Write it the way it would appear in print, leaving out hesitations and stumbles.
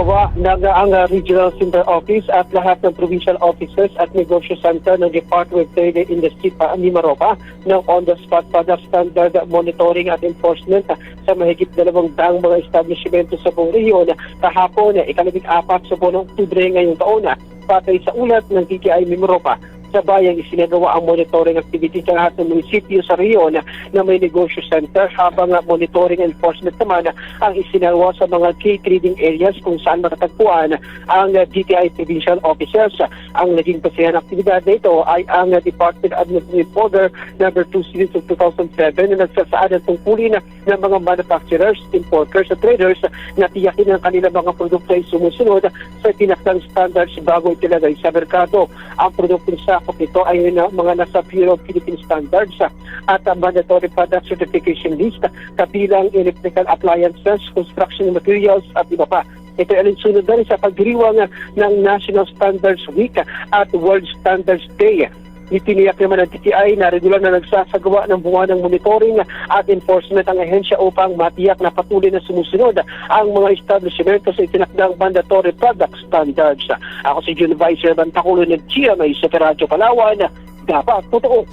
isinagawa ng ang Regional Center Office at lahat ng provincial officers at negosyo center ng Department of Trade and Industry ni Maropa ng on-the-spot product standard monitoring at enforcement sa mahigit 200 mga establishmento sa buong rehiyon kahapon, ika-14 sa buwan ng Oktubre ngayong taon, patay sa ulat ng DTI Mimaropa. Sa bayang isinagawa ang monitoring activity sa lahat ng munisipyo sa rehiyon na may negosyo center, habang monitoring enforcement naman ang isinagawa sa mga key trading areas kung saan matatagpuan ang DTI provincial officers. Ang naging pasihan aktibidad na ito ay ang Department Administrative Order No. 2 Series of 2007 na nagsasaad ng tungkulin ng mga manufacturers, importers at traders na tiyakin ang kanilang mga produkto ay sumusunod sa tinakdang standards bago itilagay sa merkado. Ang produktong sakop nito ay mga nasa Bureau of Philippine Standards at Mandatory Product Certification List, kabilang electrical appliances, construction materials at iba pa. Ito ay alinsunod na rin sa pagdiriwang ng National Standards Week at World Standards Day. Itiniyak naman ng TTI na regular na nagsasagawa ng buwanang monitoring at enforcement ang ahensya upang matiyak na patuloy na sumusunod ang mga establishmento sa itinakdang mandatory product standards. Ako si June Vice Bantakulo ng GMA sa Radyo Palawan. Dapat totoo.